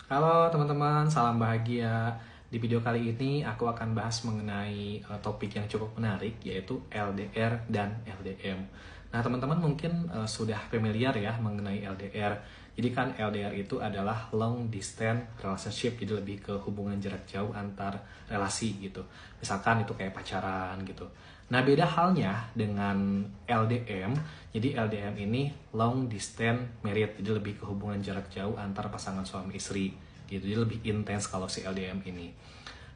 Halo teman-teman, salam bahagia. Di video kali ini aku akan bahas mengenai topik yang cukup menarik, yaitu LDR dan LDM. Nah teman-teman mungkin sudah familiar ya mengenai LDR. Jadi kan LDR itu adalah long distance relationship, jadi lebih ke hubungan jarak jauh antar relasi gitu. Misalkan itu kayak pacaran gitu. Nah beda halnya dengan LDM, jadi LDM ini long distance married, jadi lebih ke hubungan jarak jauh antar pasangan suami istri gitu, jadi lebih intens kalau si LDM ini.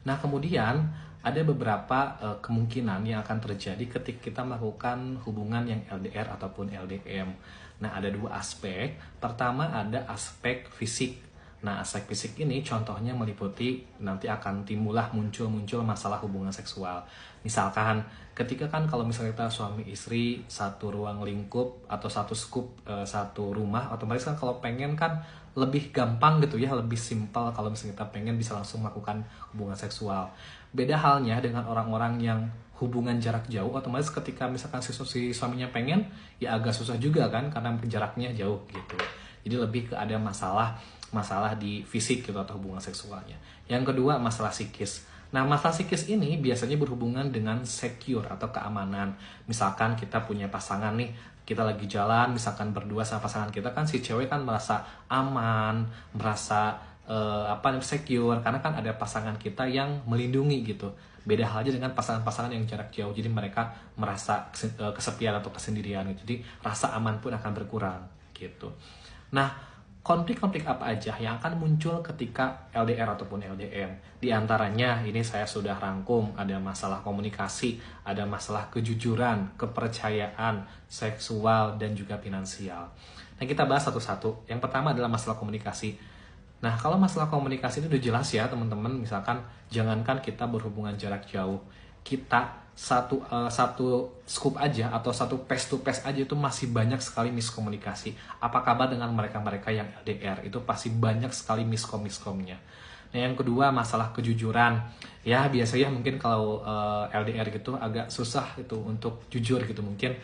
Nah kemudian ada beberapa kemungkinan yang akan terjadi ketika kita melakukan hubungan yang LDR ataupun LDM. Nah ada dua aspek. Pertama ada aspek fisik. Nah, aspek fisik ini contohnya meliputi nanti akan muncul masalah hubungan seksual. Misalkan ketika kan kalau misalnya kita suami istri satu ruang lingkup atau satu skup satu rumah, otomatis kan kalau pengen kan lebih gampang gitu ya, lebih simpel kalau misalnya kita pengen bisa langsung melakukan hubungan seksual. Beda halnya dengan orang-orang yang hubungan jarak jauh, otomatis ketika misalkan si suaminya pengen, ya agak susah juga kan karena jaraknya jauh gitu. Jadi lebih ke ada masalah di fisik gitu atau hubungan seksualnya. Yang kedua masalah psikis. Nah masalah psikis ini biasanya berhubungan dengan secure atau keamanan. Misalkan kita punya pasangan nih, kita lagi jalan misalkan berdua sama pasangan kita, kan si cewek kan merasa aman, merasa secure karena kan ada pasangan kita yang melindungi gitu. Beda halnya dengan pasangan-pasangan yang jarak jauh, jadi mereka merasa kesepian atau kesendirian gitu. Jadi rasa aman pun akan berkurang gitu. Nah, konflik-konflik apa aja yang akan muncul ketika LDR ataupun LDM? Di antaranya ini saya sudah rangkum, ada masalah komunikasi, ada masalah kejujuran, kepercayaan, seksual, dan juga finansial. Nah, kita bahas satu-satu. Yang pertama adalah masalah komunikasi. Nah, kalau masalah komunikasi itu udah jelas ya, teman-teman. Misalkan, jangankan kita berhubungan jarak jauh, kita satu scoop aja atau satu face to face aja itu masih banyak sekali miskomunikasi. Apa kabar dengan mereka-mereka yang LDR? Itu pasti banyak sekali miskomnya. Nah, yang kedua masalah kejujuran. Ya, biasanya mungkin kalau LDR gitu agak susah itu untuk jujur gitu. Mungkin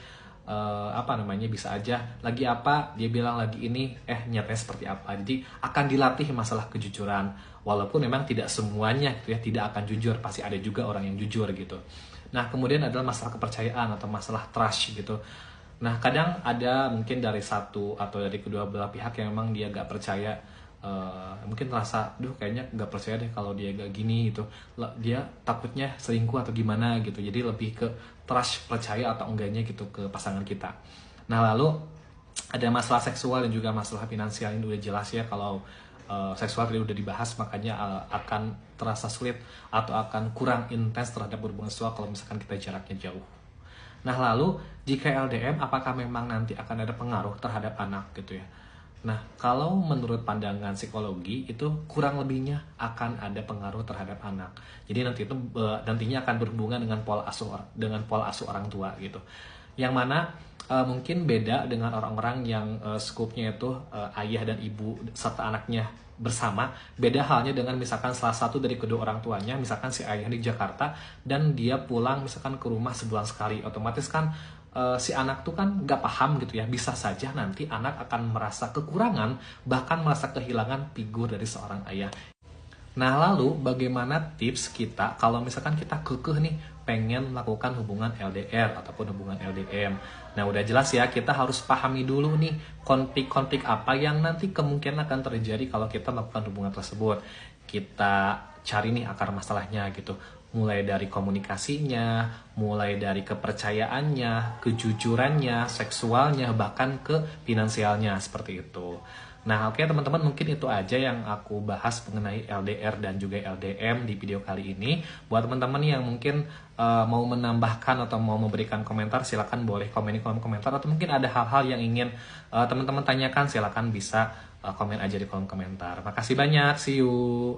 bisa aja lagi apa dia bilang lagi ini nyatanya seperti apa. Jadi akan dilatih masalah kejujuran, walaupun memang tidak semuanya gitu ya tidak akan jujur, pasti ada juga orang yang jujur gitu. Nah kemudian adalah masalah kepercayaan atau masalah trust gitu. Nah kadang ada mungkin dari satu atau dari kedua belah pihak yang memang dia gak percaya, mungkin merasa kayaknya gak percaya deh kalau dia gak gini gitu, dia takutnya selingkuh atau gimana gitu. Jadi lebih ke trust, percaya atau enggaknya gitu ke pasangan kita. Nah lalu ada masalah seksual dan juga masalah finansial. Ini udah jelas ya, kalau seksual tadi udah dibahas, makanya akan terasa sulit atau akan kurang intens terhadap berhubungan seksual kalau misalkan kita jaraknya jauh. Nah lalu jika LDM, apakah memang nanti akan ada pengaruh terhadap anak gitu ya? Nah kalau menurut pandangan psikologi itu kurang lebihnya akan ada pengaruh terhadap anak. Jadi nantinya akan berhubungan dengan pola asuh orang tua gitu. Yang mana mungkin beda dengan orang-orang yang skupnya itu ayah dan ibu serta anaknya bersama. Beda halnya dengan misalkan salah satu dari kedua orang tuanya, misalkan si ayah di Jakarta dan dia pulang misalkan ke rumah sebulan sekali, otomatis kan si anak tuh kan gak paham gitu ya. Bisa saja nanti anak akan merasa kekurangan, bahkan merasa kehilangan figur dari seorang ayah. Nah lalu bagaimana tips kita kalau misalkan kita kekeh nih pengen melakukan hubungan LDR ataupun hubungan LDM. Nah udah jelas ya, kita harus pahami dulu nih konflik-konflik apa yang nanti kemungkinan akan terjadi kalau kita melakukan hubungan tersebut. Kita cari nih akar masalahnya gitu. Mulai dari komunikasinya, mulai dari kepercayaannya, kejujurannya, seksualnya, bahkan ke finansialnya, seperti itu. Nah oke teman-teman, mungkin itu aja yang aku bahas mengenai LDR dan juga LDM di video kali ini. Buat teman-teman yang mungkin mau menambahkan atau mau memberikan komentar, silakan boleh komen di kolom komentar. Atau mungkin ada hal-hal yang ingin teman-teman tanyakan, silakan bisa komen aja di kolom komentar. Makasih banyak, see you!